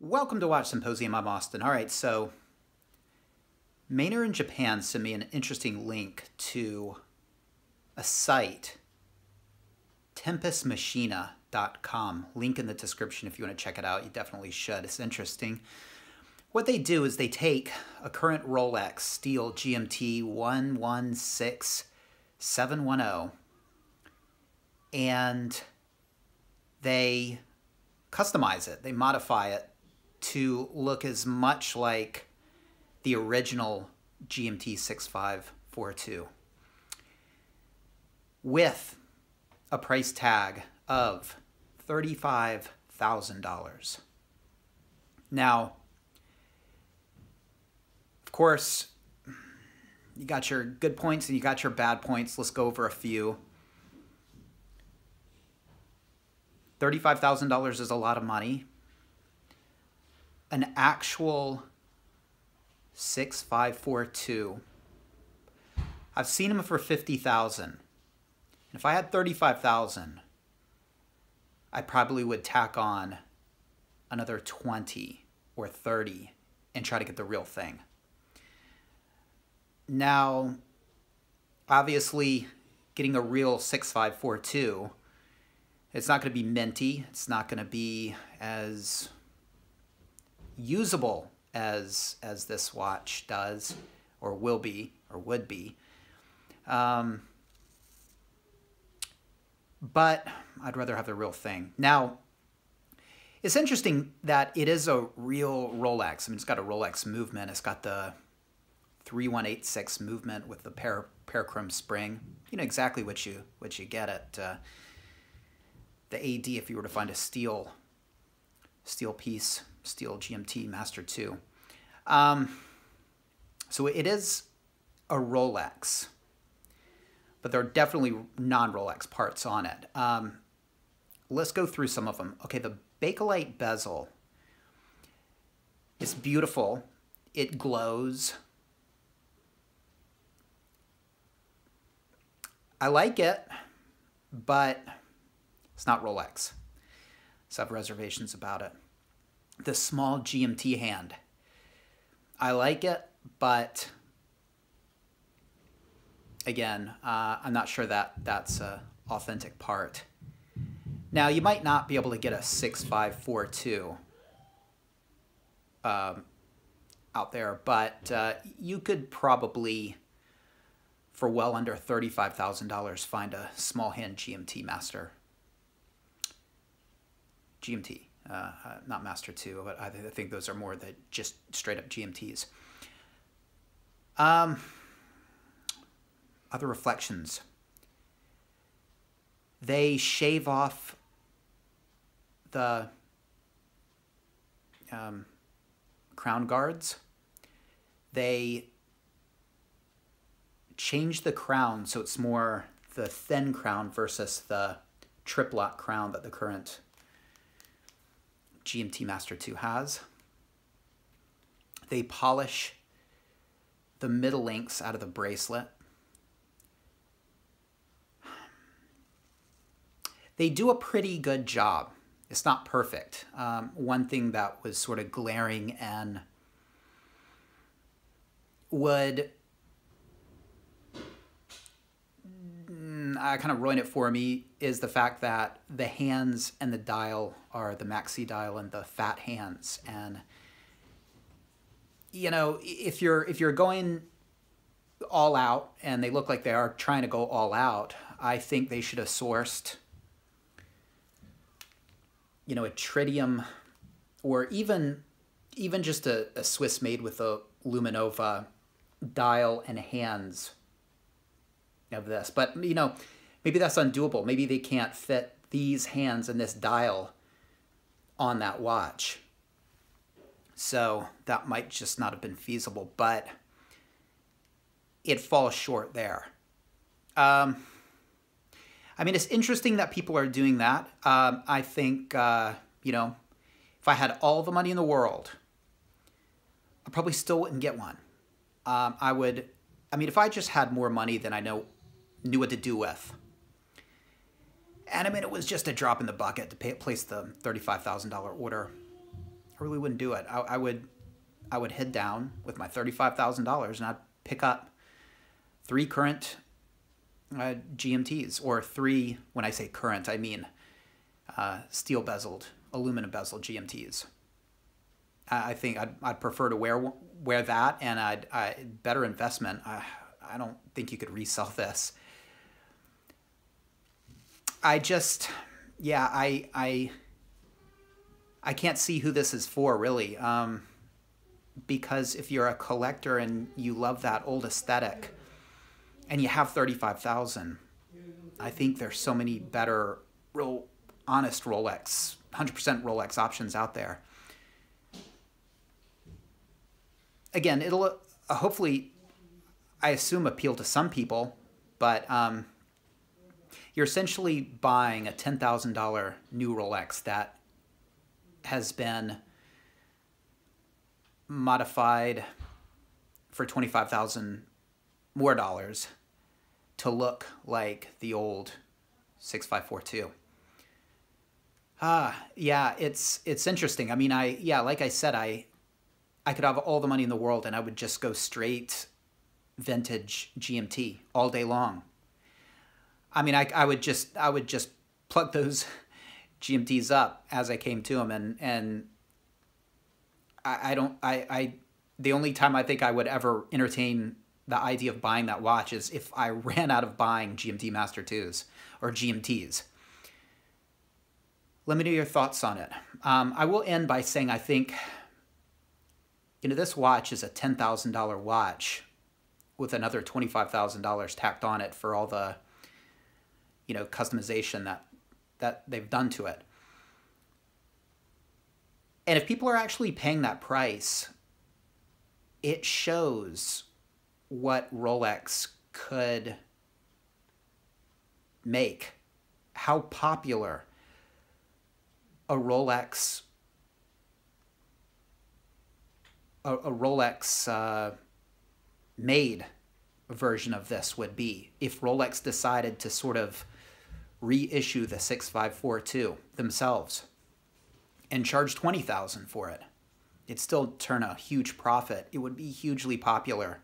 Welcome to Watch Symposium. I'm Austin. All right, so Maynard in Japan sent me an interesting link to a site, tempestmachina.com. Link in the description if you want to check it out. You definitely should. It's interesting. What they do is they take a current Rolex steel GMT 116710 and they customize it. They modify it to look as much like the original GMT 6542 with a price tag of $35,000. Now, of course, you got your good points and you got your bad points. Let's go over a few. $35,000 is a lot of money. An actual 6542. I've seen them for $50,000. And if I had $35,000, I probably would tack on another 20 or 30 and try to get the real thing. Now, obviously, getting a real 6542, it's not going to be minty. It's not going to be as usable as this watch does, or will be, or would be. But I'd rather have the real thing. Now, it's interesting that it is a real Rolex. I mean, it's got a Rolex movement. It's got the 3186 movement with the parachrome spring. You know exactly what you get at the AD if you were to find a steel piece, steel GMT Master 2. So it is a Rolex, but there are definitely non-Rolex parts on it. Let's go through some of them. Okay, the Bakelite bezel is beautiful. It glows. I like it, but it's not Rolex. So I have reservations about it. The small GMT hand. I like it, but again, I'm not sure that that's an authentic part. Now, you might not be able to get a 6542 out there, but you could probably, for well under $35,000, find a small hand GMT Master. GMT. Not Master 2, but I think those are more the just straight up GMTs. Other reflections. They shave off the crown guards. They change the crown so it's more the thin crown versus the triplet crown that the current GMT Master 2 has. They polish the middle links out of the bracelet. They do a pretty good job. It's not perfect. One thing that was sort of glaring and would kind of ruin it for me is the fact that the hands and the dial are the maxi dial and the fat hands. And you know, if you're going all out, and they look like they are trying to go all out, I think they should have sourced, you know, a tritium, or even just a Swiss made with a Luminova dial and hands of this. But you know, maybe that's undoable. Maybe they can't fit these hands and this dial on that watch, so that might just not have been feasible, but it falls short there. I mean, it's interesting that people are doing that. I think you know, if I had all the money in the world, I probably still wouldn't get one. I mean, if I just had more money than I knew what to do with, and I mean, it was just a drop in the bucket to place the $35,000 order, really wouldn't do it. I would head down with my $35,000 and I'd pick up 3 current GMTs, or 3, when I say current, I mean steel bezeled, aluminum bezeled GMTs. I think I'd prefer to wear that, and better investment. I don't think you could resell this. I just, yeah, I can't see who this is for, really. Because if you're a collector and you love that old aesthetic and you have 35,000, I think there's so many better, real honest Rolex, 100% Rolex options out there. Again, it'll hopefully, I assume, appeal to some people, but you're essentially buying a $10,000 new Rolex that has been modified for $25,000 more dollars to look like the old 6542. Yeah, it's interesting. I mean, like I said, I could have all the money in the world and I would just go straight vintage GMT all day long. I mean, I would just plug those GMTs up as I came to them, and the only time I think I would ever entertain the idea of buying that watch is if I ran out of buying GMT Master 2s or GMTs. Let me know your thoughts on it. I will end by saying I think, this watch is a $10,000 watch with another $25,000 tacked on it for all the, customization that they've done to it. And if people are actually paying that price, it shows what Rolex could make, how popular a Rolex made version of this would be if Rolex decided to sort of reissue the 6542 themselves and charge $20,000 for it. It'd still turn a huge profit. It would be hugely popular.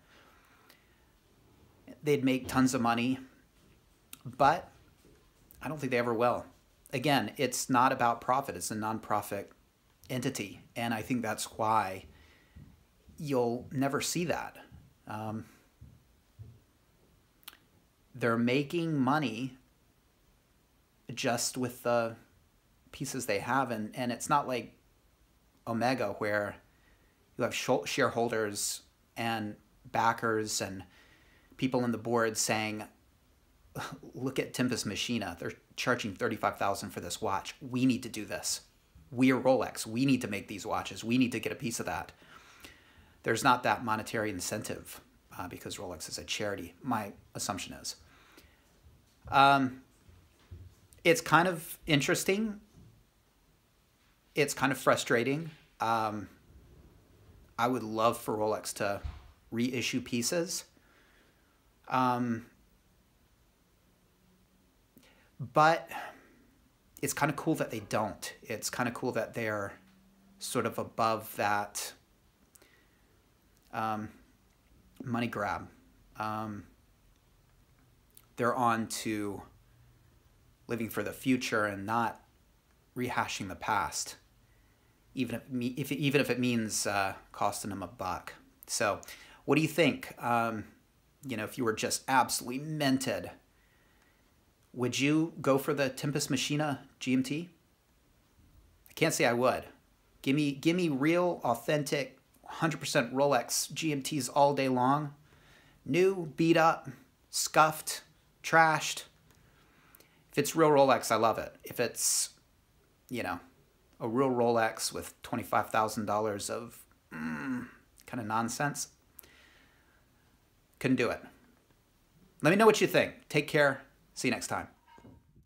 They'd make tons of money, but I don't think they ever will. Again, it's not about profit. It's a non-profit entity, and I think that's why you'll never see that. They're making money just with the pieces they have, and it's not like Omega where you have shareholders and backers and people in the board saying, look at Tempest Machina, they're charging $35,000 for this watch. We need to do this. We are Rolex. We need to make these watches. We need to get a piece of that. There's not that monetary incentive because Rolex is a charity, my assumption is. It's kind of interesting. It's kind of frustrating. I would love for Rolex to reissue pieces. But it's kind of cool that they don't. It's kind of cool that they're sort of above that money grab. They're on to living for the future and not rehashing the past, even if it means costing them $1. So, what do you think? If you were just absolutely minted, would you go for the Tempest Machina GMT? I can't say I would. Give me real, authentic, 100% Rolex GMTs all day long. New, beat up, scuffed, trashed. If it's real Rolex, I love it. If it's, a real Rolex with $25,000 of kind of nonsense, couldn't do it. Let me know what you think. Take care. See you next time.